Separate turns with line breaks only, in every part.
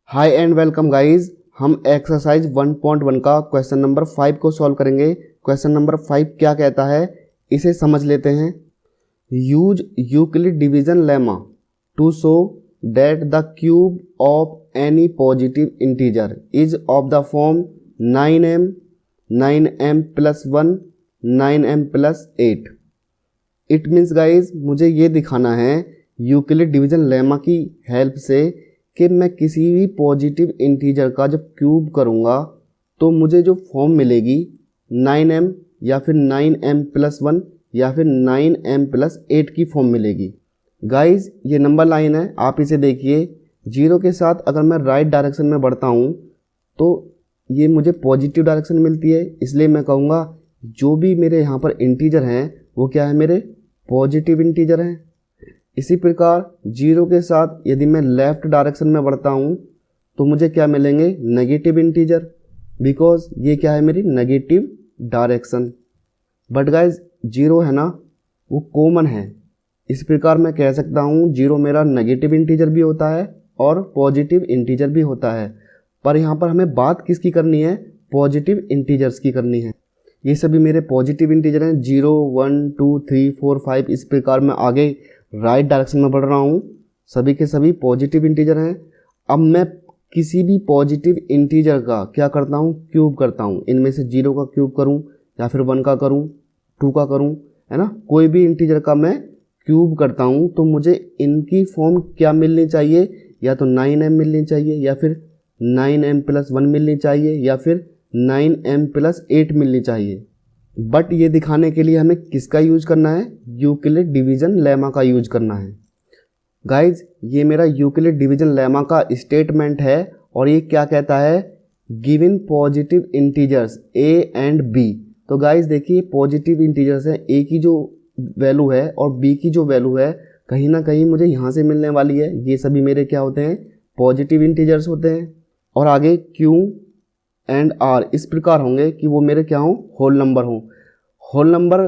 Hi and welcome guys. हम exercise 1.1 का question number 5 को सॉल्व करेंगे। क्वेश्चन नंबर 5 क्या कहता है इसे समझ लेते हैं। Use Euclid division lemma to show that the cube of any positive integer is of the form 9m 9m plus 1 9m plus 8। It means guys मुझे ये दिखाना है यूक्लिड डिवीजन लेमा की हेल्प से कि मैं किसी भी पॉजिटिव इंटीजर का जब क्यूब करूँगा तो मुझे जो फॉर्म मिलेगी 9m या फिर 9m प्लस 1 या फिर 9m प्लस 8 की फॉर्म मिलेगी। गाइज ये नंबर लाइन है, आप इसे देखिए। जीरो के साथ अगर मैं राइट डायरेक्शन में बढ़ता हूँ तो ये मुझे पॉजिटिव डायरेक्शन मिलती है, इसलिए मैं कहूँगा जो भी मेरे यहाँ पर इंटीजर हैं वो क्या है, मेरे पॉजिटिव इंटीजर हैं। इसी प्रकार जीरो के साथ यदि मैं लेफ़्ट डायरेक्शन में बढ़ता हूँ तो मुझे क्या मिलेंगे, नेगेटिव इंटीजर, बिकॉज ये क्या है, मेरी negative direction. But guys zero है ना वो कॉमन है, इस प्रकार मैं कह सकता हूँ जीरो मेरा नेगेटिव इंटीजर भी होता है और पॉजिटिव इंटीजर भी होता है। पर यहाँ पर हमें बात किसकी करनी है, पॉजिटिव इंटीजर्स की करनी है। ये सभी मेरे पॉजिटिव इंटीजर हैं, 0 1 2 3 4 5। इस प्रकार मैं आगे राइट डायरेक्शन में बढ़ रहा हूँ, सभी के सभी पॉजिटिव इंटीजर हैं। अब मैं किसी भी पॉजिटिव इंटीजर का क्या करता हूँ, क्यूब करता हूँ। इनमें से 0 का क्यूब करूँ या फिर 1 का करूँ, 2 का करूँ, है ना, कोई भी इंटीजर का मैं क्यूब करता हूँ तो मुझे इनकी फॉर्म क्या मिलनी चाहिए, या तो 9m मिलनी चाहिए या फिर 9m प्लस 1 मिलनी चाहिए या फिर 9m प्लस 8 मिलनी चाहिए। बट ये दिखाने के लिए हमें किसका यूज करना है, यूक्लिड डिवीजन लेमा का यूज करना है। गाइज ये मेरा यूक्लिड डिवीजन लेमा का स्टेटमेंट है और ये क्या कहता है, given positive integers a and b। तो गाइज देखिए पॉजिटिव इंटीजर्स हैं, a की जो वैल्यू है और b की जो वैल्यू है कहीं ना कहीं मुझे यहाँ से मिलने वाली है। ये सभी मेरे क्या होते हैं, पॉजिटिव इंटीजर्स होते हैं। और आगे q एंड r इस प्रकार होंगे कि वो मेरे क्या हों, होल नंबर हों। होल नंबर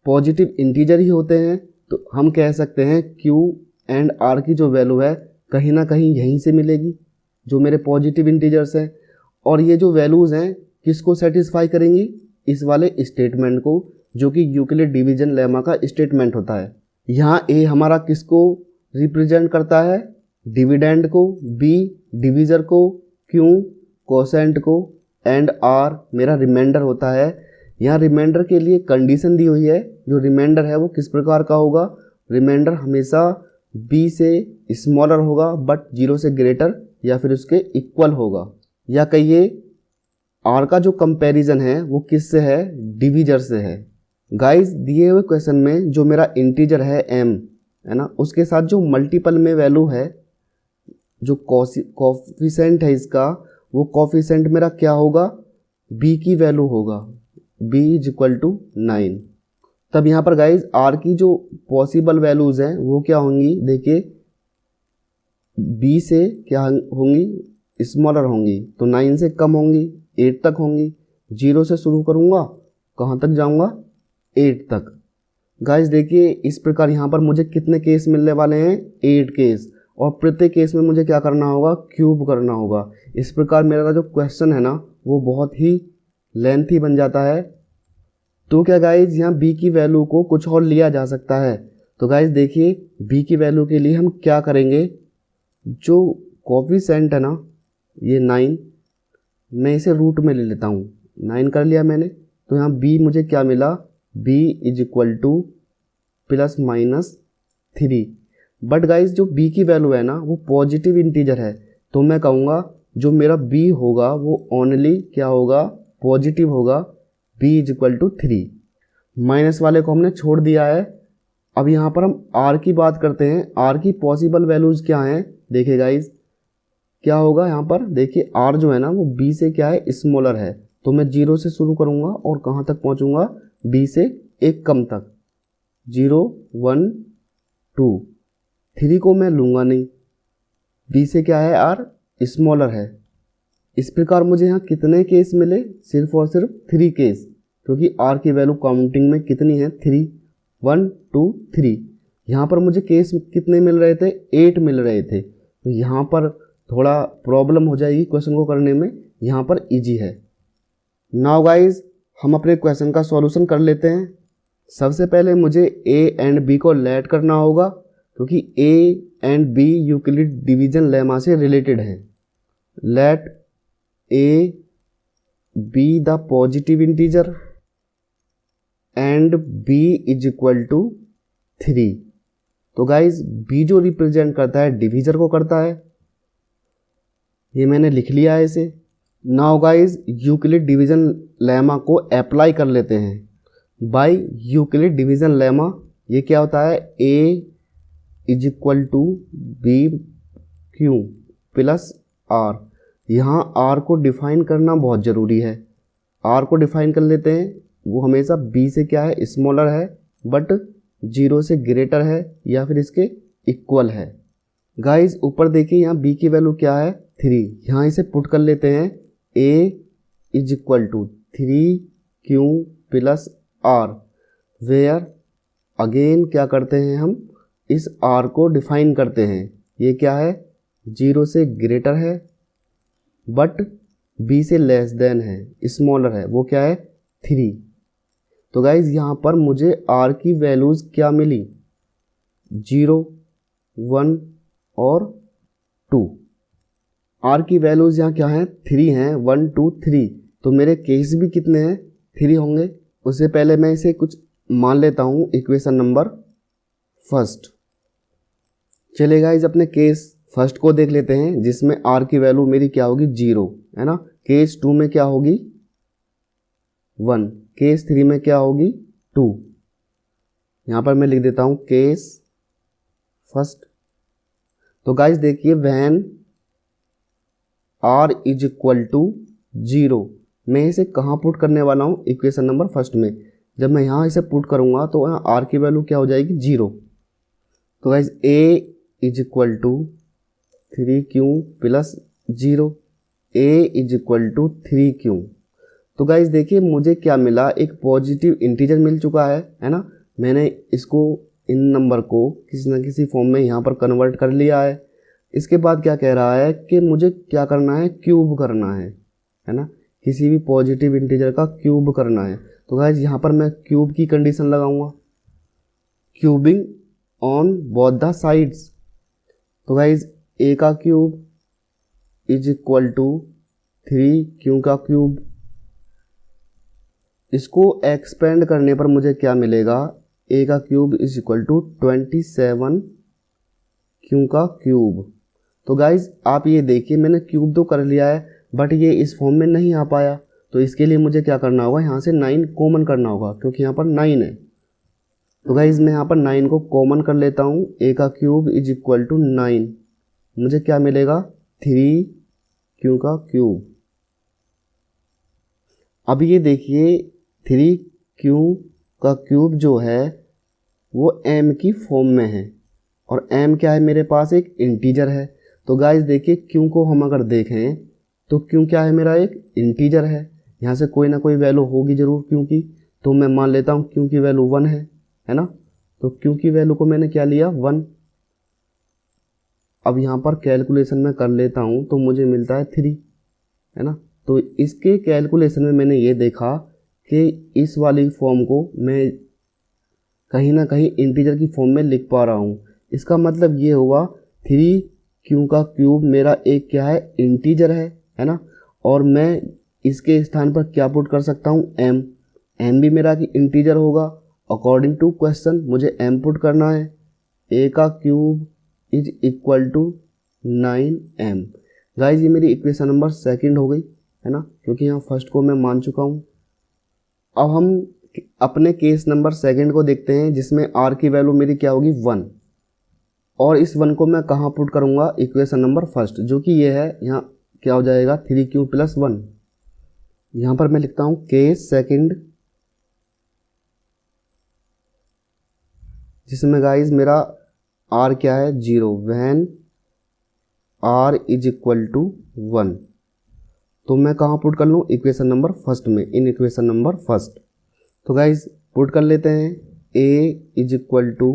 पॉजिटिव इंटीजर ही होते हैं, तो हम कह सकते हैं q एंड r की जो वैल्यू है कहीं ना कहीं यहीं से मिलेगी, जो मेरे पॉजिटिव इंटीजर्स हैं। और ये जो वैल्यूज़ हैं किसको सेटिस्फाई करेंगी, इस वाले स्टेटमेंट को, जो कि यूक्लिड डिवीजन लेमा का स्टेटमेंट होता है। यहाँ a हमारा किसको रिप्रेजेंट करता है, डिविडेंड को, b डिवीज़र को, q कोसेंट को एंड r मेरा रिमाइंडर होता है। यहाँ रिमाइंडर के लिए कंडीशन दी हुई है, जो रिमाइंडर है वो किस प्रकार का होगा, रिमाइंडर हमेशा b से स्मॉलर होगा बट 0 से ग्रेटर या फिर उसके इक्वल होगा। या कहिए r का जो कंपैरिजन है वो किससे है, डिवीजर से है। गाइस दिए हुए क्वेश्चन में जो मेरा इंटीजर है m, है ना, उसके साथ जो मल्टीपल में वैल्यू है, जो कोफिशिएंट है इसका, वो कोफिशिएंट मेरा क्या होगा, b की वैल्यू होगा, b इज इक्वल टू 9। तब यहाँ पर गाइज r की जो पॉसिबल वैल्यूज़ हैं वो क्या होंगी, देखिए b से क्या होंगी, स्मॉलर होंगी, तो 9 से कम होंगी, 8 तक होंगी। 0 से शुरू करूँगा, कहाँ तक जाऊँगा, 8 तक। गाइज देखिए इस प्रकार यहाँ पर मुझे कितने केस मिलने वाले हैं, 8 केस, और प्रत्येक केस में मुझे क्या करना होगा, क्यूब करना होगा। इस प्रकार मेरा जो क्वेश्चन है ना वो बहुत ही लेंथी बन जाता है। तो क्या गाइज यहाँ b की वैल्यू को कुछ और लिया जा सकता है। तो गाइज देखिए b की वैल्यू के लिए हम क्या करेंगे, जो कोफिशिएंट है ना ये 9, मैं इसे रूट में ले लेता हूँ, 9 कर लिया मैंने। तो यहाँ b मुझे क्या मिला, b is equal two plus minus 3। But guys जो b की वैल्यू है ना वो पॉजिटिव इंटीजर है, तो मैं कहूँगा जो मेरा b होगा वो ओनली क्या होगा, पॉजिटिव होगा, b is equal to 3। Minus वाले को हमने छोड़ दिया है। अब यहाँ पर हम r की बात करते हैं, r की पॉसिबल वैल्यूज़ क्या हैं, देखिए गाइज क्या होगा यहाँ पर, देखिए r जो है ना वो b से क्या है, स्मॉलर है, तो मैं 0 से शुरू करूँगा और कहाँ तक पहुँचूँगा, b से एक कम तक, 0 1 2। 3 को मैं लूँगा नहीं, b से क्या है, r स्मॉलर है। इस प्रकार मुझे यहाँ कितने केस मिले, सिर्फ और सिर्फ 3 केस, क्योंकि r की वैल्यू काउंटिंग में कितनी है, 3, 1 2 3। यहाँ पर मुझे केस कितने मिल रहे थे, 8 मिल रहे थे। तो यहाँ पर थोड़ा प्रॉब्लम हो जाएगी क्वेश्चन को करने में, यहाँ पर इजी है। नाउ गाइज हम अपने क्वेश्चन का सॉल्यूशन कर लेते हैं। सबसे पहले मुझे ए एंड बी को लेट करना होगा, क्योंकि A and B Euclid division lemma से रिलेटेड हैं। Let A be the positive integer and B is equal to 3। तो गाइज बी जो रिप्रेजेंट करता है डिवीजर को करता है, ये मैंने लिख लिया है इसे। Now guys Euclid division lemma को अप्लाई कर लेते हैं। बाय यूक्लिड डिवीजन लेमा ये क्या होता है, A is equal to B Q plus R. यहाँ आर को डिफाइन करना बहुत ज़रूरी है। आर को डिफाइन कर लेते हैं, वो हमेशा बी से क्या है, स्मॉलर है, बट 0 से ग्रेटर है या फिर इसके इक्वल है। गाइज ऊपर देखिए यहाँ बी की वैल्यू क्या है, 3। यहाँ इसे पुट कर लेते हैं, A is equal to 3 Q plus R, where again क्या करते हैं हम, इस आर को डिफाइन करते हैं। ये क्या है, 0 से ग्रेटर है बट बी से लेस देन है, स्मॉलर है, वो क्या है 3। तो गाइज यहाँ पर मुझे आर की वैल्यूज़ क्या मिली, 0, 1 और 2। आर की वैल्यूज़ यहाँ क्या हैं, 3 हैं, 1, 2, 3। तो मेरे केस भी कितने हैं, 3 होंगे। उससे पहले मैं इसे कुछ मान लेता हूँ, इक्वेशन नंबर फर्स्ट। चलिए गाइज अपने केस फर्स्ट को देख लेते हैं, जिसमें आर की वैल्यू मेरी क्या होगी, 0 है ना। केस 2 में क्या होगी, 1। केस 3 में क्या होगी, 2। यहाँ पर मैं लिख देता हूँ केस फर्स्ट। तो गाइज देखिए when R is equal to 0, मैं इसे कहाँ पुट करने वाला हूँ, इक्वेशन नंबर फर्स्ट में। जब मैं यहाँ इसे पुट करूँगा तो यहाँ आर की वैल्यू क्या हो जाएगी, 0। तो guys A is equal to 3 Q plus 0, A is equal to 3 Q. तो गाइज देखिए मुझे क्या मिला, एक पॉजिटिव इंटीजर मिल चुका है ना। मैंने इसको, इन नंबर को किसी न किसी फॉर्म में यहाँ पर कन्वर्ट कर लिया है। इसके बाद क्या कह रहा है कि मुझे क्या करना है, क्यूब करना है ना, किसी भी पॉजिटिव इंटीजर का क्यूब करना है। तो गाइज यहाँ पर मैं क्यूब की कंडीशन लगाऊंगा, cubing on both the sides. तो गाइज ए का cube is equal to 3 Q का क्यूब। इसको एक्सपेंड करने पर मुझे क्या मिलेगा, ए का cube is equal to 27 Q का क्यूब। तो गाइज आप ये देखिए मैंने क्यूब तो कर लिया है, बट ये इस फॉर्म में नहीं आ पाया। तो इसके लिए मुझे क्या करना होगा, यहाँ से 9 कॉमन करना होगा, क्योंकि यहाँ पर 9 है। तो गाइज मैं यहाँ पर 9 को कॉमन कर लेता हूँ। ए का क्यूब इज इक्वल टू 9, मुझे क्या मिलेगा, 3 क्यू का क्यूब। अब ये देखिए 3 क्यू का क्यूब जो है वो m की फॉर्म में है, और m क्या है, मेरे पास एक इंटीजर है। तो गाइज देखिए क्यू को हम अगर देखें तो क्यू क्या है, मेरा एक इंटीजर है। यहाँ से कोई ना कोई वैल्यू होगी ज़रूर क्यू की, तो मैं मान लेता हूँ क्यू की वैल्यू 1 है ना। तो क्यू की वैल्यू को मैंने क्या लिया, 1। अब यहाँ पर कैलकुलेशन में कर लेता हूँ तो मुझे मिलता है 3 है ना। तो इसके कैलकुलेशन में मैंने ये देखा कि इस वाली फॉर्म को मैं कहीं ना कहीं इंटीजर की फॉर्म में लिख पा रहा हूँ। इसका मतलब ये हुआ 3 क्यू का क्यूब मेरा एक क्या है, इंटीजर है ना। और मैं इसके स्थान पर क्या पुट कर सकता हूँ, m भी मेरा इंटीजर होगा। अकॉर्डिंग टू क्वेश्चन मुझे m पुट करना है। a का cube is equal to 9m। Guys ये मेरी इक्वेशन नंबर सेकंड हो गई है ना, क्योंकि यहाँ फर्स्ट को मैं मान चुका हूँ। अब हम अपने केस नंबर सेकंड को देखते हैं, जिसमें r की वैल्यू मेरी क्या होगी, 1। और इस 1 को मैं कहाँ पुट करूँगा, इक्वेशन नंबर फर्स्ट, जो कि ये है। यहाँ क्या हो जाएगा, 3 क्यू प्लस 1। यहाँ पर मैं लिखता हूँ केस सेकंड, जिसमें गाइज मेरा r क्या है, 0, when r is equal to 1। तो मैं कहाँ पुट कर लूँ, इक्वेशन नंबर फर्स्ट में, इन इक्वेशन नंबर फर्स्ट। तो गाइज पुट कर लेते हैं, a is equal to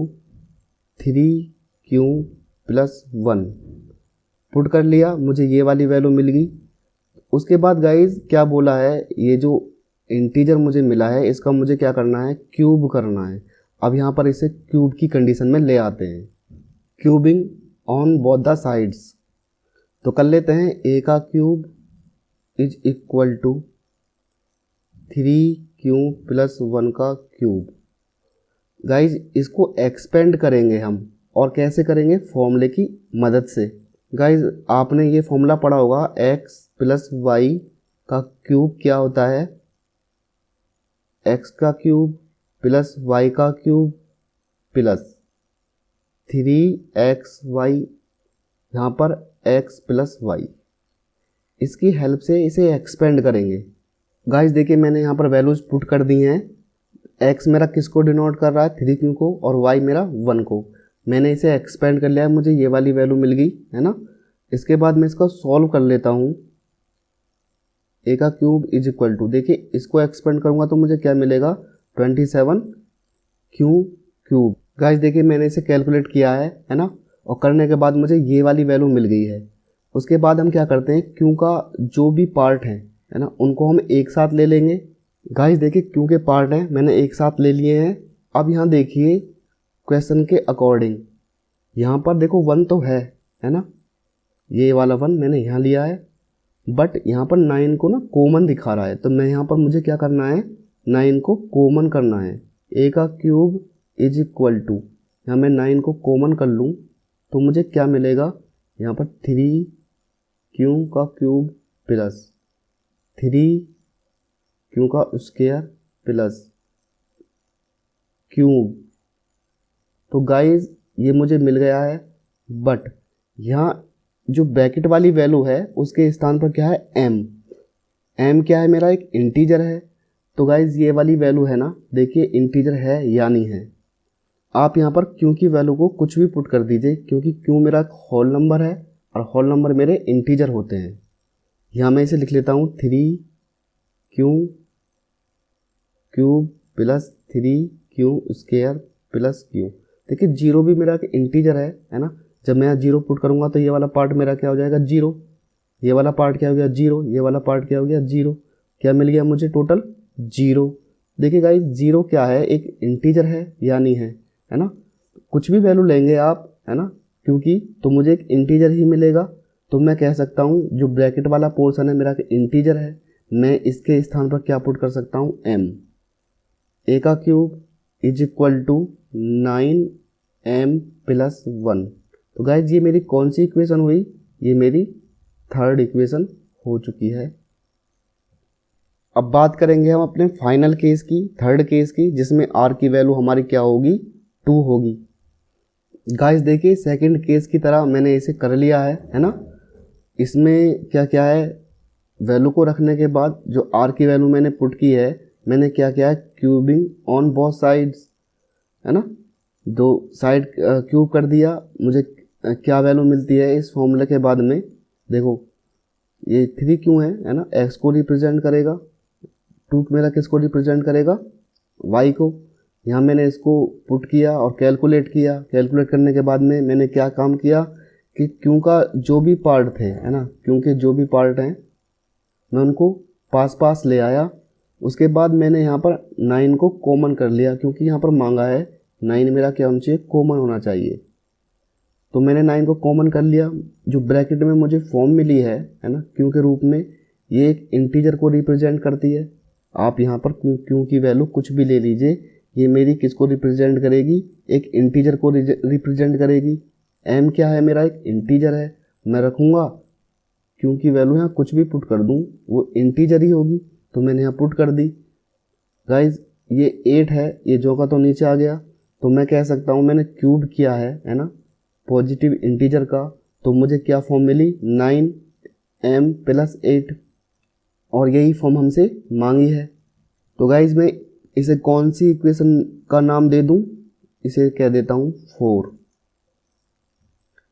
3 Q plus 1 put कर लिया, मुझे ये वाली वैल्यू मिल गई। उसके बाद गाइज क्या बोला है, ये जो इंटीजर मुझे मिला है इसका मुझे क्या करना है, क्यूब करना है। अब यहाँ पर इसे क्यूब की कंडीशन में ले आते हैं, cubing on both the sides. तो कर लेते हैं, ए का cube is equal to 3q plus 1 का क्यूब। गाइज इसको एक्सपेंड करेंगे हम, और कैसे करेंगे, फॉर्मूले की मदद से। गाइज आपने ये फॉर्मूला पढ़ा होगा, x प्लस वाई का क्यूब क्या होता है, x का क्यूब प्लस y का क्यूब प्लस 3xy, यहाँ पर x प्लस वाई। इसकी हेल्प से इसे एक्सपेंड करेंगे। गाइस देखिए मैंने यहाँ पर वैल्यूज पुट कर दी हैं। x मेरा किसको डिनोट कर रहा है, 3q को, और y मेरा 1 को। मैंने इसे एक्सपेंड कर लिया है, मुझे ये वाली वैल्यू मिल गई है ना। इसके बाद मैं इसको सॉल्व कर लेता हूँ। a का क्यूब इज इक्वल टू, देखिए इसको एक्सपेंड करूँगा तो मुझे क्या मिलेगा, 27q क्यूब। गाइस देखिए मैंने इसे कैलकुलेट किया है ना, और करने के बाद मुझे ये वाली वैल्यू मिल गई है। उसके बाद हम क्या करते हैं, क्यू का जो भी पार्ट है ना, उनको हम एक साथ ले लेंगे। गाइस देखिए क्यू के पार्ट हैं मैंने एक साथ ले लिए हैं। अब यहाँ देखिए क्वेश्चन के अकॉर्डिंग, यहाँ पर देखो 1 तो है ना, ये वाला 1 मैंने यहाँ लिया है, बट यहाँ पर 9 को ना कॉमन दिखा रहा है। तो मैं यहाँ पर मुझे क्या करना है, 9 को कॉमन करना है। ए का क्यूब इज इक्वल टू, यहाँ मैं 9 को कॉमन कर लूँ तो मुझे क्या मिलेगा, यहाँ पर 3q का क्यूब प्लस 3q का स्क्वायर प्लस क्यूब। तो गाइज ये मुझे मिल गया है, बट यहाँ जो ब्रैकेट वाली वैल्यू है उसके स्थान पर क्या है, m क्या है, मेरा एक इंटीजर है। तो गाइज ये वाली वैल्यू है ना, देखिए इंटीजर है या नहीं है। आप यहाँ पर q की वैल्यू को कुछ भी पुट कर दीजिए, क्योंकि q मेरा एक होल नंबर है और होल नंबर मेरे इंटीजर होते हैं। यहाँ मैं इसे लिख लेता हूँ 3q cube plus 3q square plus q। देखिए 0 भी मेरा एक इंटीजर है ना। जब मैं यहाँ 0 पुट करूँगा तो ये वाला पार्ट मेरा क्या हो जाएगा, 0। ये वाला पार्ट क्या हो गया, 0। ये वाला पार्ट क्या हो गया, 0। क्या मिल गया मुझे, टोटल 0। देखिए गाइस 0 क्या है, एक इंटीजर है या नहीं है ना। कुछ भी वैल्यू लेंगे आप है ना, क्योंकि तो मुझे एक इंटीजर ही मिलेगा। तो मैं कह सकता हूँ जो ब्रैकेट वाला पोर्शन है मेरा इंटीजर है, मैं इसके स्थान पर क्या पुट कर सकता हूँ, m। a का cube is equal to 9m plus 1। तो गाइज ये मेरी कौन सी इक्वेशन हुई, ये मेरी थर्ड इक्वेशन हो चुकी है। अब बात करेंगे हम अपने फाइनल केस की, थर्ड केस की, जिसमें r की वैल्यू हमारी क्या होगी, 2 होगी। गाइस देखिए सेकंड केस की तरह मैंने इसे कर लिया है ना। इसमें क्या क्या है, वैल्यू को रखने के बाद जो r की वैल्यू मैंने पुट की है, मैंने क्या किया है, क्यूबिंग ऑन बोथ साइड्स है ना। 2 साइड क्यूब कर दिया। मुझे क्या वैल्यू मिलती है इस फॉर्मूले के बाद में, देखो ये 3q है ना, x को रिप्रेजेंट करेगा, 2 मेरा किसको रिप्रेजेंट करेगा, y को। यहाँ मैंने इसको पुट किया और कैलकुलेट किया। कैलकुलेट करने के बाद में मैंने क्या काम किया कि क्यू का जो भी पार्ट थे है ना, क्यू के जो भी पार्ट हैं मैं उनको पास पास ले आया। उसके बाद मैंने यहाँ पर 9 को कॉमन कर लिया, क्योंकि यहाँ पर मांगा है 9 मेरा क्या होना चाहिए, कॉमन होना चाहिए। तो मैंने 9 को कॉमन कर लिया। जो ब्रैकेट में मुझे फॉर्म मिली है ना, क्यू के रूप में, ये एक इंटीजर को रिप्रेजेंट करती है। आप यहाँ पर क्यू की वैल्यू कुछ भी ले लीजिए, ये मेरी किसको रिप्रेजेंट करेगी, एक इंटीजर को रिप्रेजेंट करेगी। m क्या है, मेरा एक इंटीजर है। मैं रखूँगा क्यू की वैल्यू यहाँ कुछ भी पुट कर दूँ वो इंटीजर ही होगी, तो मैंने यहाँ पुट कर दी। गाइज ये 8 है, ये जो का तो नीचे आ गया। तो मैं कह सकता हूँ मैंने क्यूब किया है ना, पॉजिटिव इंटीजर का। तो मुझे क्या फॉर्म मिली, 9m प्लस 8, और यही फॉर्म हमसे मांगी है। तो गाइज मैं इसे कौन सी इक्वेशन का नाम दे दूं, इसे कह देता हूं 4।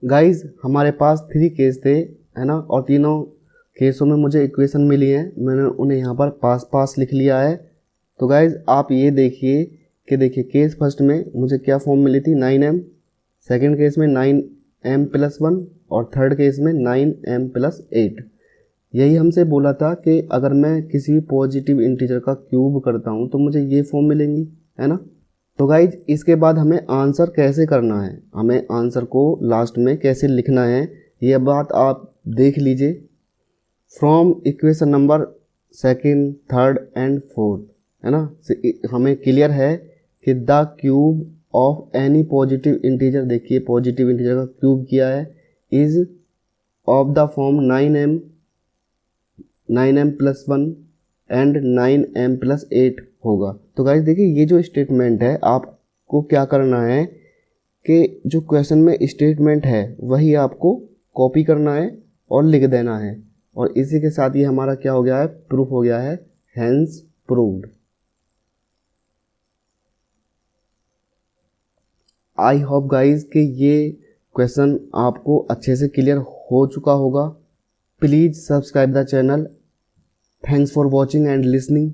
गाइज हमारे पास 3 केस थे है ना, और तीनों केसों में मुझे इक्वेशन मिली है। मैंने उन्हें यहाँ पर पास पास लिख लिया है। तो गाइज आप ये देखिए कि देखिए केस फर्स्ट में मुझे क्या फॉर्म मिली थी, 9m। सेकेंड केस में 9m+1 और थर्ड केस में 9m+8। यही हमसे बोला था कि अगर मैं किसी पॉजिटिव इंटीजर का क्यूब करता हूँ तो मुझे ये फॉर्म मिलेंगी, है ना। तो गाइज इसके बाद हमें आंसर कैसे करना है, हमें आंसर को लास्ट में कैसे लिखना है, ये बात आप देख लीजिए। From equation number second, third and fourth, है ना, हमें क्लियर है कि the cube of any positive integer, देखिए पॉजिटिव इंटीजर का क्यूब किया है, is of the form 9m+1 and 9m+8 होगा। तो गाइस देखिए ये जो स्टेटमेंट है, आपको क्या करना है कि जो क्वेश्चन में स्टेटमेंट है वही आपको कॉपी करना है और लिख देना है, और इसी के साथ ये हमारा क्या हो गया है, प्रूफ हो गया है, hence proved. I hope guys कि ये क्वेश्चन आपको अच्छे से क्लियर हो चुका होगा। Please subscribe the channel. Thanks for watching and listening.